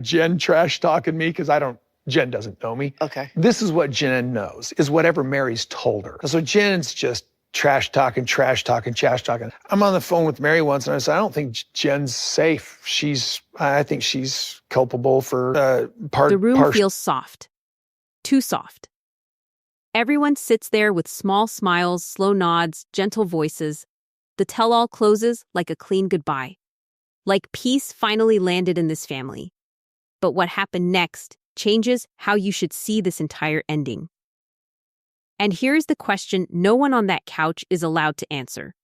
Jen trash talking me because Jen doesn't know me. Okay. This is what Jen knows, is whatever Meri's told her. So Jen's just trash talking. I'm on the phone with Meri once and I said, I don't think Jen's safe. I think she's culpable for The room feels soft. Too soft. Everyone sits there with small smiles, slow nods, gentle voices. The tell-all closes like a clean goodbye. Like peace finally landed in this family. But what happened next changes how you should see this entire ending. And here's the question no one on that couch is allowed to answer.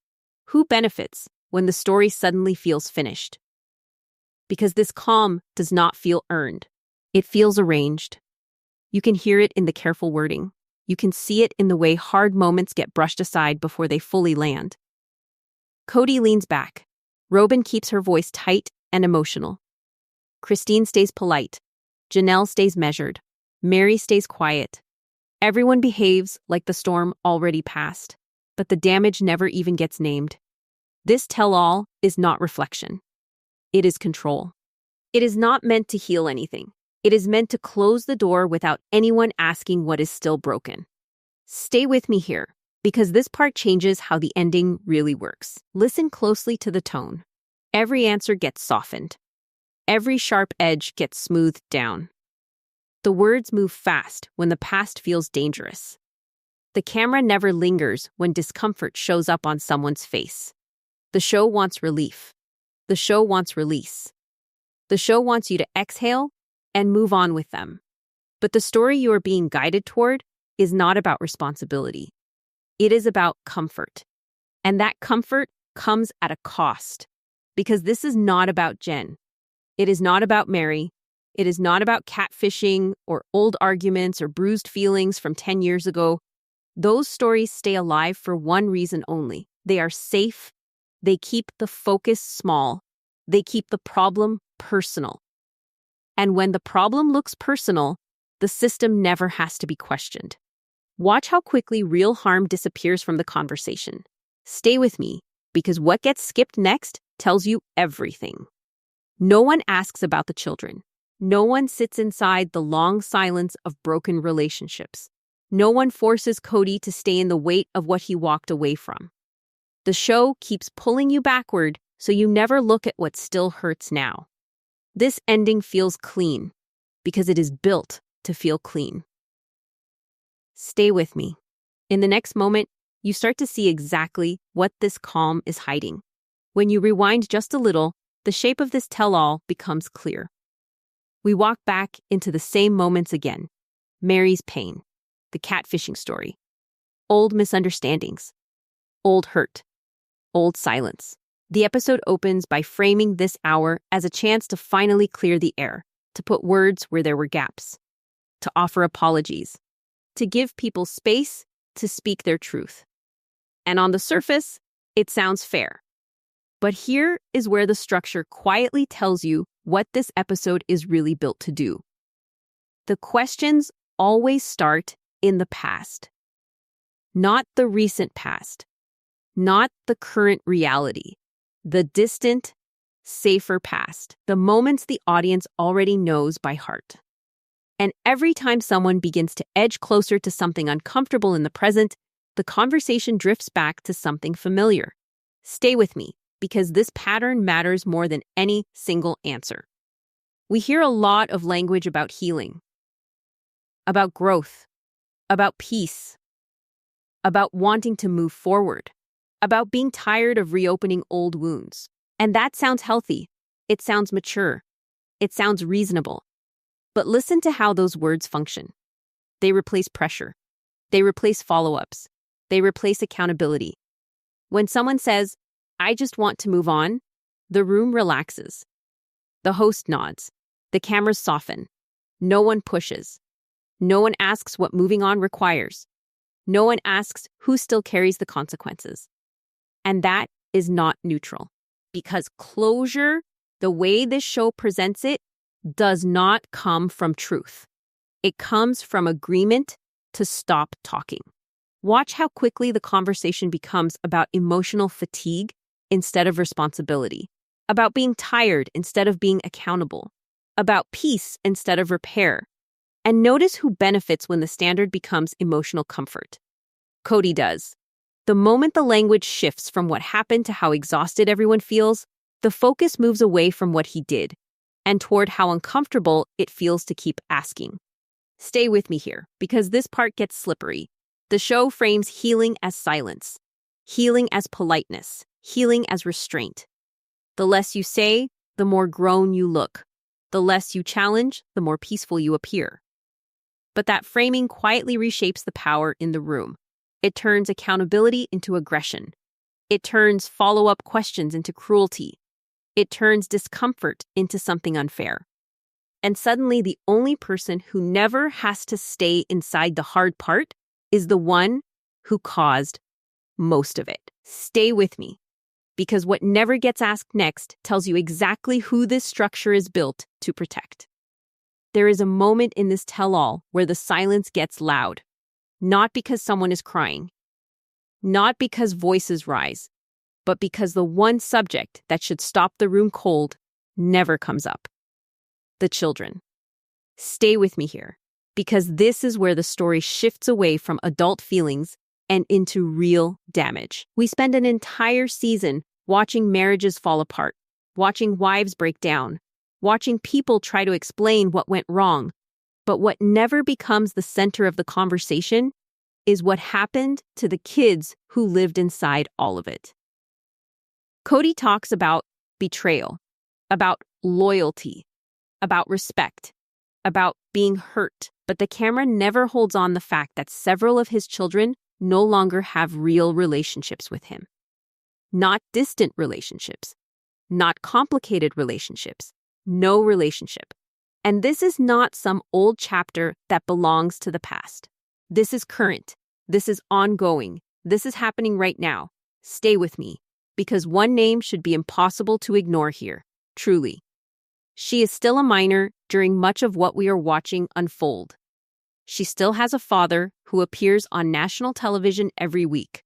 Who benefits when the story suddenly feels finished? Because this calm does not feel earned. It feels arranged. You can hear it in the careful wording. You can see it in the way hard moments get brushed aside before they fully land. Kody leans back. Robin keeps her voice tight and emotional. Christine stays polite. Janelle stays measured. Meri stays quiet. Everyone behaves like the storm already passed, but the damage never even gets named. This tell-all is not reflection. It is control. It is not meant to heal anything. It is meant to close the door without anyone asking what is still broken. Stay with me here, because this part changes how the ending really works. Listen closely to the tone. Every answer gets softened. Every sharp edge gets smoothed down. The words move fast when the past feels dangerous. The camera never lingers when discomfort shows up on someone's face. The show wants relief. The show wants release. The show wants you to exhale and move on with them. But the story you are being guided toward is not about responsibility. It is about comfort. And that comfort comes at a cost. Because this is not about Jen. It is not about Meri. It is not about catfishing or old arguments or bruised feelings from 10 years ago. Those stories stay alive for one reason only. They are safe. They keep the focus small. They keep the problem personal. And when the problem looks personal, the system never has to be questioned. Watch how quickly real harm disappears from the conversation. Stay with me, because what gets skipped next tells you everything. No one asks about the children. No one sits inside the long silence of broken relationships. No one forces Kody to stay in the weight of what he walked away from. The show keeps pulling you backward so you never look at what still hurts now. This ending feels clean because it is built to feel clean. Stay with me. In the next moment, you start to see exactly what this calm is hiding. When you rewind just a little, the shape of this tell-all becomes clear. We walk back into the same moments again. Meri's pain, the catfishing story, old misunderstandings, old hurt, old silence. The episode opens by framing this hour as a chance to finally clear the air, to put words where there were gaps, to offer apologies, to give people space to speak their truth. And on the surface, it sounds fair. But here is where the structure quietly tells you what this episode is really built to do. The questions always start in the past. Not the recent past. Not the current reality. The distant, safer past. The moments the audience already knows by heart. And every time someone begins to edge closer to something uncomfortable in the present, the conversation drifts back to something familiar. Stay with me, because this pattern matters more than any single answer. We hear a lot of language about healing, about growth, about peace, about wanting to move forward, about being tired of reopening old wounds. And that sounds healthy. It sounds mature. It sounds reasonable. But listen to how those words function. They replace pressure. They replace follow-ups. They replace accountability. When someone says, "I just want to move on," the room relaxes. The host nods. The cameras soften. No one pushes. No one asks what moving on requires. No one asks who still carries the consequences. And that is not neutral. Because closure, the way this show presents it, does not come from truth. It comes from agreement to stop talking. Watch how quickly the conversation becomes about emotional fatigue instead of responsibility, about being tired instead of being accountable, about peace instead of repair. And notice who benefits when the standard becomes emotional comfort. Kody does. The moment the language shifts from what happened to how exhausted everyone feels, the focus moves away from what he did and toward how uncomfortable it feels to keep asking. Stay with me here, because this part gets slippery. The show frames healing as silence, healing as politeness, healing as restraint. The less you say, the more grown you look. The less you challenge, the more peaceful you appear. But that framing quietly reshapes the power in the room. It turns accountability into aggression. It turns follow-up questions into cruelty. It turns discomfort into something unfair. And suddenly, the only person who never has to stay inside the hard part is the one who caused most of it. Stay with me, because what never gets asked next tells you exactly who this structure is built to protect. There is a moment in this tell-all where the silence gets loud, not because someone is crying, not because voices rise, but because the one subject that should stop the room cold never comes up. The children. Stay with me here, because this is where the story shifts away from adult feelings and into real damage. We spend an entire season watching marriages fall apart, watching wives break down, watching people try to explain what went wrong. But what never becomes the center of the conversation is what happened to the kids who lived inside all of it. Kody talks about betrayal, about loyalty, about respect, about being hurt, but the camera never holds on the fact that several of his children no longer have real relationships with him. Not distant relationships, not complicated relationships, no relationship. And this is not some old chapter that belongs to the past. This is current. This is ongoing. This is happening right now. Stay with me, because one name should be impossible to ignore here, truly. She is still a minor during much of what we are watching unfold. She still has a father who appears on national television every week.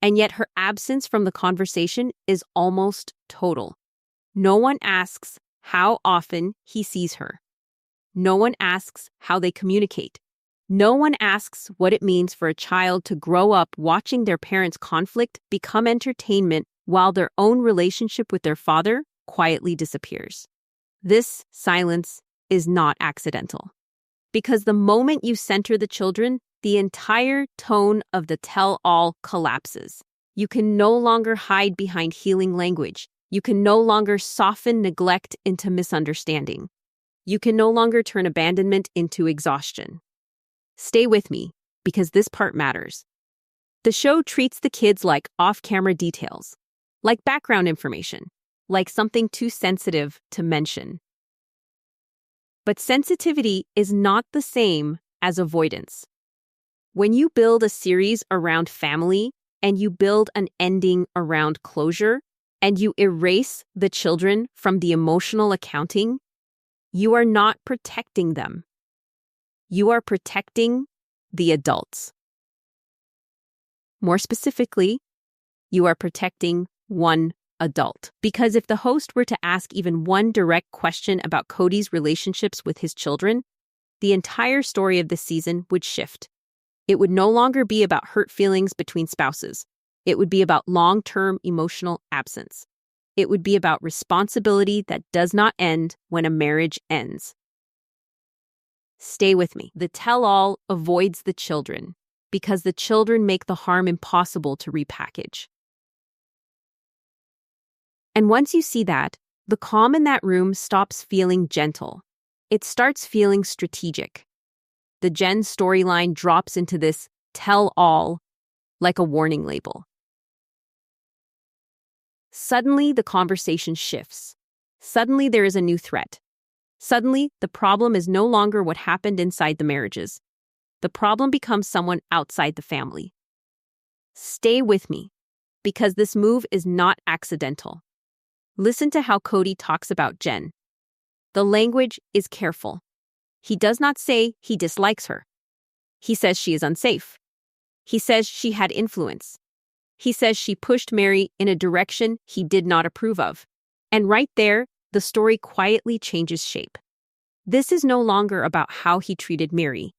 And yet her absence from the conversation is almost total. No one asks how often he sees her. No one asks how they communicate. No one asks what it means for a child to grow up watching their parents' conflict become entertainment while their own relationship with their father quietly disappears. This silence is not accidental. Because the moment you center the children, the entire tone of the tell-all collapses. You can no longer hide behind healing language. You can no longer soften neglect into misunderstanding. You can no longer turn abandonment into exhaustion. Stay with me, because this part matters. The show treats the kids like off-camera details, like background information, like something too sensitive to mention. But sensitivity is not the same as avoidance. When you build a series around family and you build an ending around closure and you erase the children from the emotional accounting, you are not protecting them. You are protecting the adults. More specifically, you are protecting one adult. Because if the host were to ask even one direct question about Kody's relationships with his children, the entire story of this season would shift. It would no longer be about hurt feelings between spouses. It would be about long-term emotional absence. It would be about responsibility that does not end when a marriage ends. Stay with me. The tell-all avoids the children because the children make the harm impossible to repackage. And once you see that, the calm in that room stops feeling gentle. It starts feeling strategic. The Jen storyline drops into this tell-all like a warning label. Suddenly, the conversation shifts. Suddenly, there is a new threat. Suddenly, the problem is no longer what happened inside the marriages. The problem becomes someone outside the family. Stay with me, because this move is not accidental. Listen to how Kody talks about Jen. The language is careful. He does not say he dislikes her. He says she is unsafe. He says she had influence. He says she pushed Meri in a direction he did not approve of. And right there, the story quietly changes shape. This is no longer about how he treated Meri.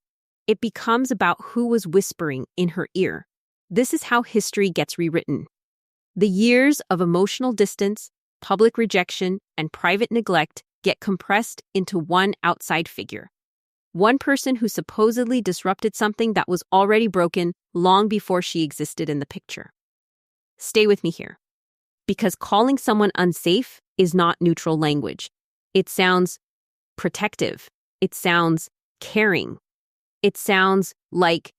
It becomes about who was whispering in her ear. This is how history gets rewritten. The years of emotional distance, public rejection, and private neglect get compressed into one outside figure. One person who supposedly disrupted something that was already broken long before she existed in the picture. Stay with me here, because calling someone unsafe is not neutral language. It sounds protective. It sounds caring. It sounds like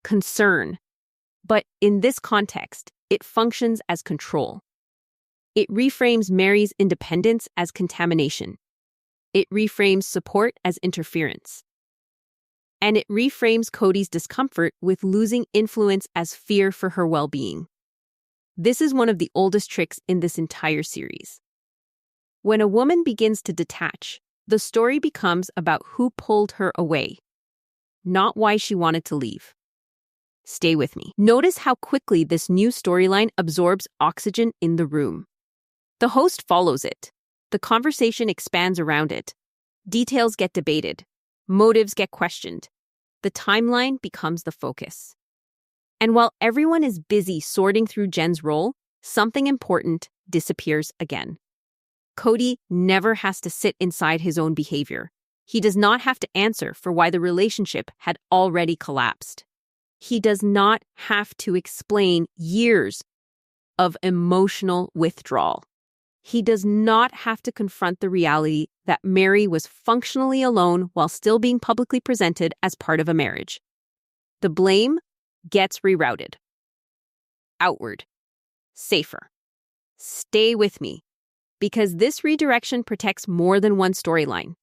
concern. But in this context, it functions as control. It reframes Meri's independence as contamination. It reframes support as interference. And it reframes Kody's discomfort with losing influence as fear for her well-being. This is one of the oldest tricks in this entire series. When a woman begins to detach, the story becomes about who pulled her away, not why she wanted to leave. Stay with me. Notice how quickly this new storyline absorbs oxygen in the room. The host follows it. The conversation expands around it. Details get debated. Motives get questioned. The timeline becomes the focus. And while everyone is busy sorting through Jen's role, something important disappears again. Kody never has to sit inside his own behavior. He does not have to answer for why the relationship had already collapsed. He does not have to explain years of emotional withdrawal. He does not have to confront the reality that Meri was functionally alone while still being publicly presented as part of a marriage. The blame gets rerouted. Outward. Safer. Stay with me, because this redirection protects more than one storyline.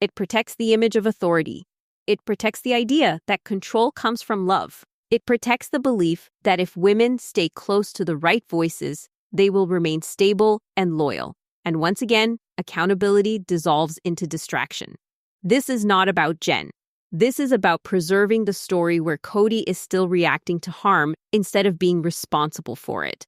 It protects the image of authority. It protects the idea that control comes from love. It protects the belief that if women stay close to the right voices, they will remain stable and loyal. And once again, accountability dissolves into distraction. This is not about Jen. This is about preserving the story where Kody is still reacting to harm instead of being responsible for it.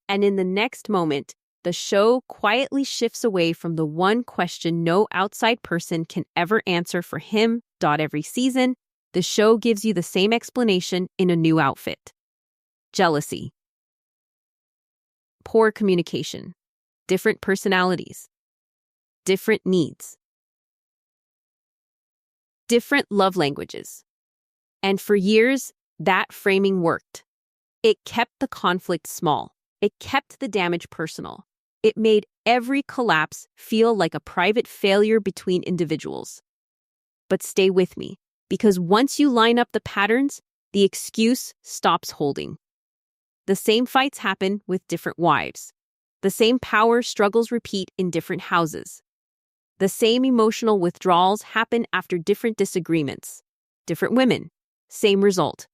And in the next moment, the show quietly shifts away from the one question no outside person can ever answer for him. Every season, the show gives you the same explanation in a new outfit. Jealousy. Poor communication. Different personalities. Different needs. Different love languages. And for years, that framing worked. It kept the conflict small. It kept the damage personal. It made every collapse feel like a private failure between individuals. But stay with me, because once you line up the patterns, the excuse stops holding. The same fights happen with different wives. The same power struggles repeat in different houses. The same emotional withdrawals happen after different disagreements. Different women, same result.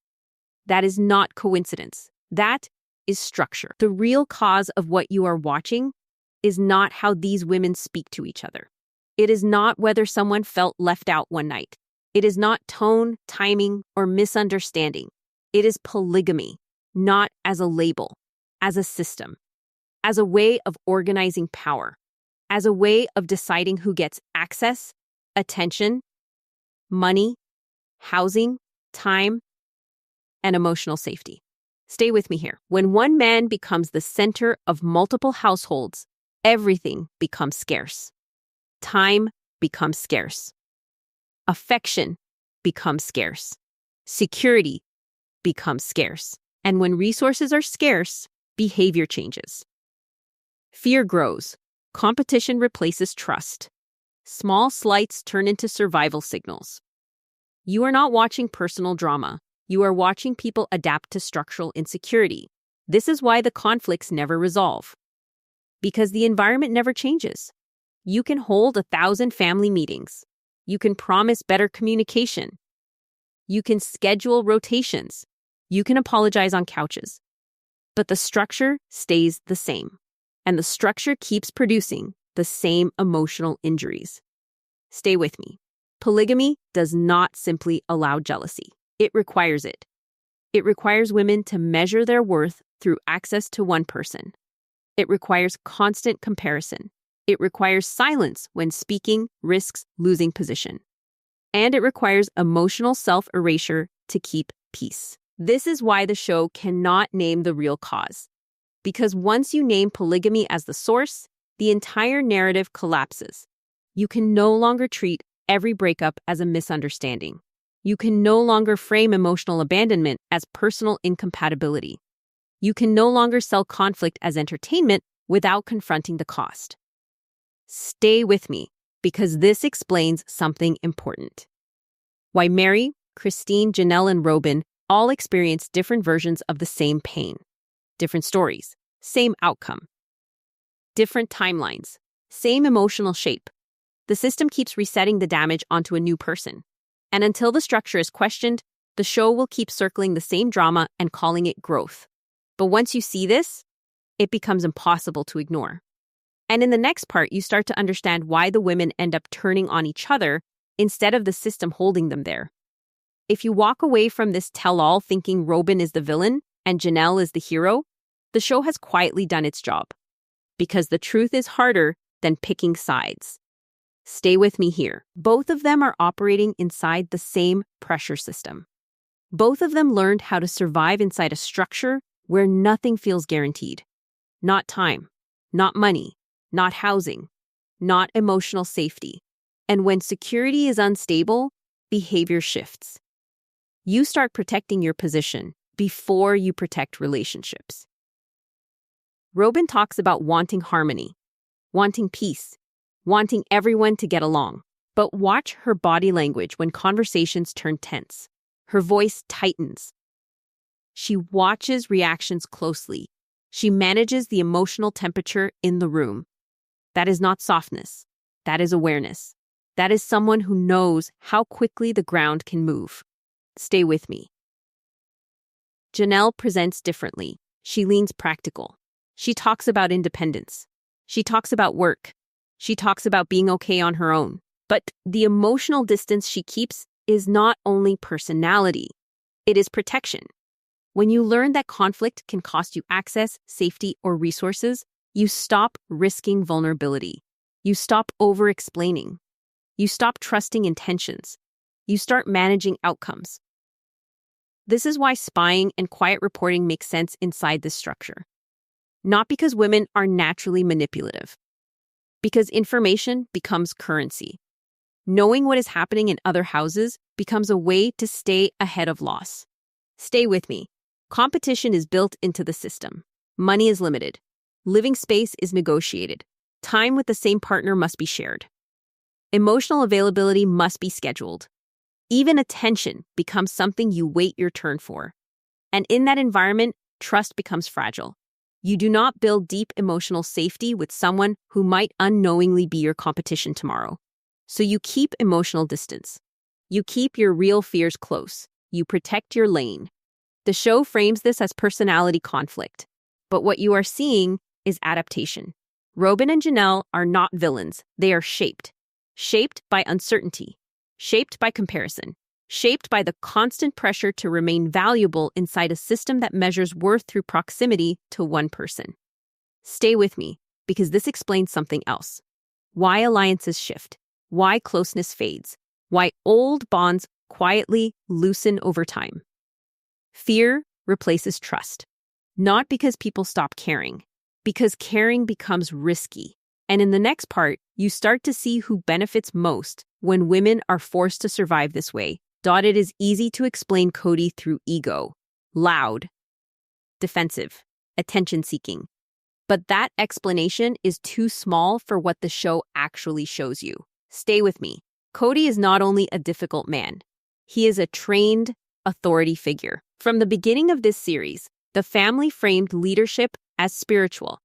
That is not coincidence. That is structure. The real cause of what you are watching is not how these women speak to each other. It is not whether someone felt left out one night. It is not tone, timing, or misunderstanding. It is polygamy, not as a label, as a system, as a way of organizing power, as a way of deciding who gets access, attention, money, housing, time, and emotional safety. Stay with me here. When one man becomes the center of multiple households, everything becomes scarce. Time becomes scarce. Affection becomes scarce. Security becomes scarce. And when resources are scarce, behavior changes. Fear grows. Competition replaces trust. Small slights turn into survival signals. You are not watching personal drama. You are watching people adapt to structural insecurity. This is why the conflicts never resolve. Because the environment never changes. You can hold 1,000 family meetings. You can promise better communication. You can schedule rotations. You can apologize on couches. But the structure stays the same. And the structure keeps producing the same emotional injuries. Stay with me. Polygamy does not simply allow jealousy. It requires it. It requires women to measure their worth through access to one person. It requires constant comparison. It requires silence when speaking risks losing position. And it requires emotional self-erasure to keep peace. This is why the show cannot name the real cause. Because once you name polygamy as the source, the entire narrative collapses. You can no longer treat every breakup as a misunderstanding. You can no longer frame emotional abandonment as personal incompatibility. You can no longer sell conflict as entertainment without confronting the cost. Stay with me, because this explains something important. Why Meri, Christine, Janelle, and Robin all experience different versions of the same pain. Different stories, same outcome. Different timelines, same emotional shape. The system keeps resetting the damage onto a new person. And until the structure is questioned, the show will keep circling the same drama and calling it growth. But once you see this, it becomes impossible to ignore. And in the next part, you start to understand why the women end up turning on each other instead of the system holding them there. If you walk away from this tell-all thinking Robin is the villain and Janelle is the hero, the show has quietly done its job. Because the truth is harder than picking sides. Stay with me here. Both of them are operating inside the same pressure system. Both of them learned how to survive inside a structure where nothing feels guaranteed. Not time, not money, not housing, not emotional safety. And when security is unstable, behavior shifts. You start protecting your position before you protect relationships. Robin talks about wanting harmony, wanting peace, wanting everyone to get along. But watch her body language when conversations turn tense. Her voice tightens. She watches reactions closely. She manages the emotional temperature in the room. That is not softness. That is awareness. That is someone who knows how quickly the ground can move. Stay with me. Janelle presents differently. She leans practical. She talks about independence. She talks about work. She talks about being okay on her own. But the emotional distance she keeps is not only personality. It is protection. When you learn that conflict can cost you access, safety, or resources, you stop risking vulnerability. You stop over-explaining. You stop trusting intentions. You start managing outcomes. This is why spying and quiet reporting make sense inside this structure. Not because women are naturally manipulative. Because information becomes currency. Knowing what is happening in other houses becomes a way to stay ahead of loss. Stay with me. Competition is built into the system. Money is limited. Living space is negotiated. Time with the same partner must be shared. Emotional availability must be scheduled. Even attention becomes something you wait your turn for. And in that environment, trust becomes fragile. You do not build deep emotional safety with someone who might unknowingly be your competition tomorrow. So you keep emotional distance. You keep your real fears close. You protect your lane. The show frames this as personality conflict. But what you are seeing is adaptation. Robin and Janelle are not villains. They are shaped. Shaped by uncertainty. Shaped by comparison. Shaped by the constant pressure to remain valuable inside a system that measures worth through proximity to one person. Stay with me, because this explains something else. Why alliances shift. Why closeness fades. Why old bonds quietly loosen over time. Fear replaces trust. Not because people stop caring, because caring becomes risky. And in the next part, you start to see who benefits most when women are forced to survive this way. It is easy to explain Kody through ego, loud, defensive, attention-seeking. But that explanation is too small for what the show actually shows you. Stay with me. Kody is not only a difficult man, he is a trained authority figure. From the beginning of this series, the family framed leadership as spiritual,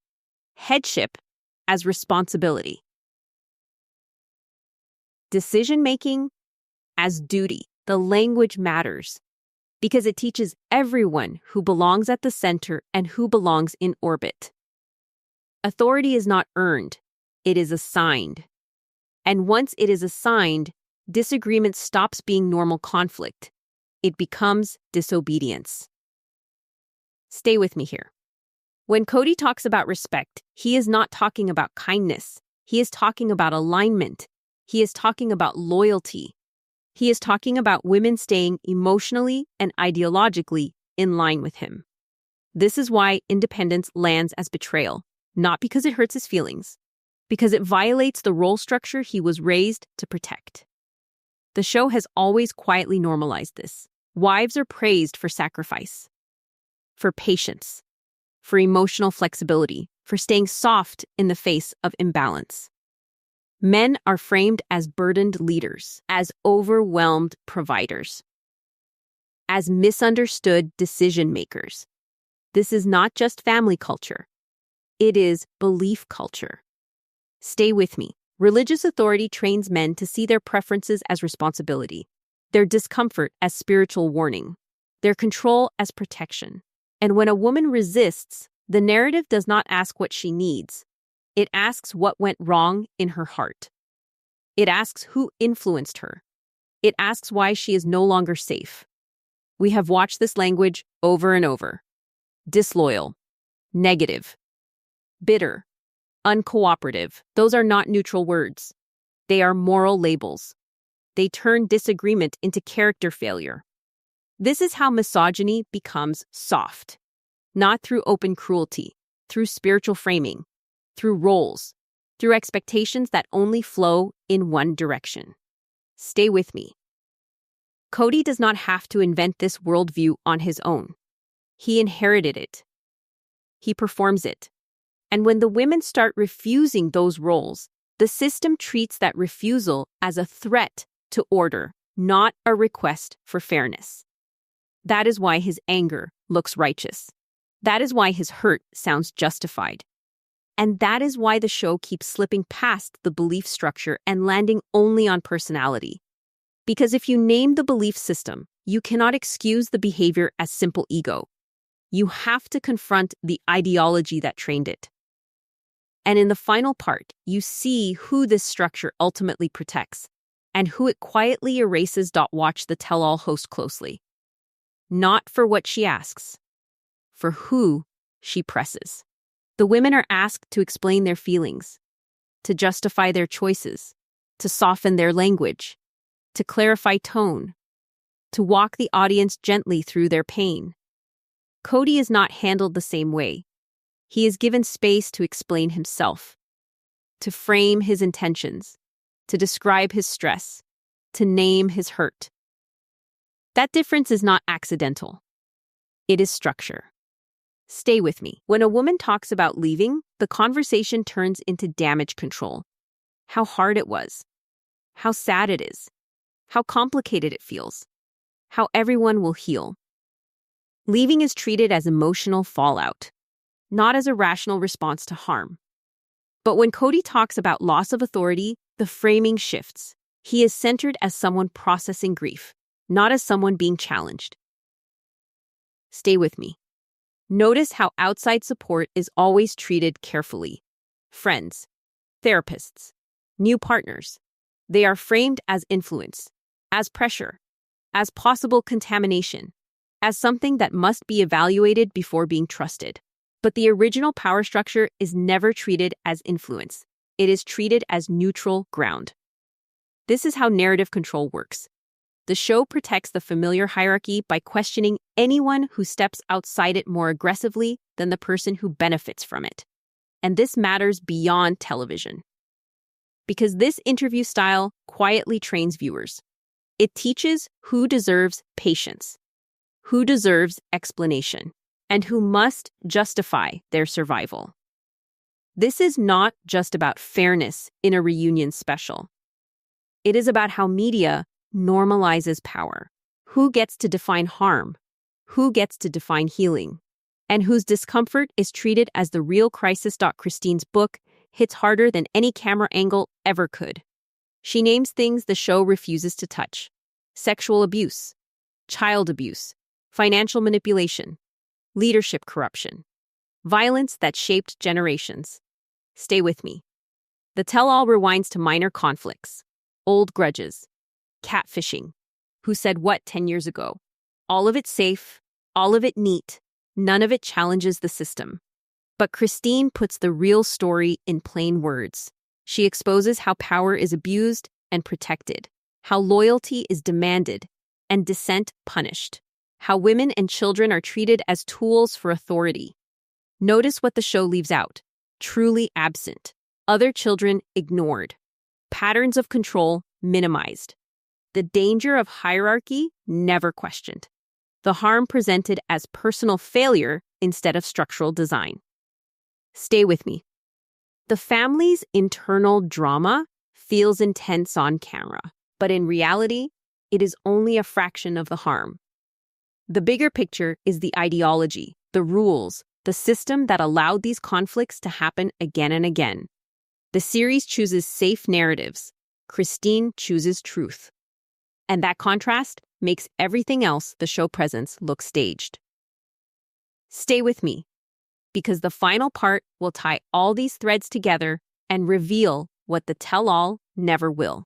headship as responsibility, decision-making as duty. The language matters because it teaches everyone who belongs at the center and who belongs in orbit. Authority is not earned, it is assigned. And once it is assigned, disagreement stops being normal conflict. It becomes disobedience. Stay with me here. When Kody talks about respect, he is not talking about kindness. He is talking about alignment. He is talking about loyalty. He is talking about women staying emotionally and ideologically in line with him. This is why independence lands as betrayal, not because it hurts his feelings, because it violates the role structure he was raised to protect. The show has always quietly normalized this. Wives are praised for sacrifice, for patience, for emotional flexibility, for staying soft in the face of imbalance. Men are framed as burdened leaders, as overwhelmed providers, as misunderstood decision makers. This is not just family culture. It is belief culture. Stay with me. Religious authority trains men to see their preferences as responsibility, their discomfort as spiritual warning, their control as protection. And when a woman resists, the narrative does not ask what she needs. It asks what went wrong in her heart. It asks who influenced her. It asks why she is no longer safe. We have watched this language over and over. Disloyal, negative, bitter, uncooperative. Those are not neutral words. They are moral labels. They turn disagreement into character failure. This is how misogyny becomes soft. Not through open cruelty, through spiritual framing, through roles, through expectations that only flow in one direction. Stay with me. Kody does not have to invent this worldview on his own. He inherited it. He performs it. And when the women start refusing those roles, the system treats that refusal as a threat to order, not a request for fairness. That is why his anger looks righteous. That is why his hurt sounds justified. And that is why the show keeps slipping past the belief structure and landing only on personality. Because if you name the belief system, you cannot excuse the behavior as simple ego. You have to confront the ideology that trained it. And in the final part, you see who this structure ultimately protects and who it quietly erases. Watch the tell-all host closely. Not for what she asks, for who she presses. The women are asked to explain their feelings, to justify their choices, to soften their language, to clarify tone, to walk the audience gently through their pain. Kody is not handled the same way. He is given space to explain himself, to frame his intentions, to describe his stress, to name his hurt. That difference is not accidental. It is structure. Stay with me. When a woman talks about leaving, the conversation turns into damage control. How hard it was. How sad it is. How complicated it feels. How everyone will heal. Leaving is treated as emotional fallout, not as a rational response to harm. But when Kody talks about loss of authority, the framing shifts. He is centered as someone processing grief, not as someone being challenged. Stay with me. Notice how outside support is always treated carefully. Friends, therapists, new partners. They are framed as influence, as pressure, as possible contamination, as something that must be evaluated before being trusted. But the original power structure is never treated as influence. It is treated as neutral ground. This is how narrative control works. The show protects the familiar hierarchy by questioning anyone who steps outside it more aggressively than the person who benefits from it. And this matters beyond television. Because this interview style quietly trains viewers. It teaches who deserves patience, who deserves explanation, and who must justify their survival. This is not just about fairness in a reunion special. It is about how media normalizes power. Who gets to define harm? Who gets to define healing? And whose discomfort is treated as the real crisis. Christine's book hits harder than any camera angle ever could. She names things the show refuses to touch: sexual abuse, child abuse, financial manipulation, leadership corruption, violence that shaped generations. Stay with me. The tell-all rewinds to minor conflicts, old grudges, catfishing. Who said what 10 years ago? All of it safe, all of it neat, none of it challenges the system. But Christine puts the real story in plain words. She exposes how power is abused and protected, how loyalty is demanded and dissent punished, how women and children are treated as tools for authority. Notice what the show leaves out: truly absent, other children ignored, patterns of control minimized, the danger of hierarchy never questioned, the harm presented as personal failure instead of structural design. Stay with me. The family's internal drama feels intense on camera, but in reality, it is only a fraction of the harm. The bigger picture is the ideology, the rules, the system that allowed these conflicts to happen again and again. The series chooses safe narratives. Christine chooses truth. And that contrast makes everything else the show presents look staged. Stay with me, because the final part will tie all these threads together and reveal what the tell-all never will.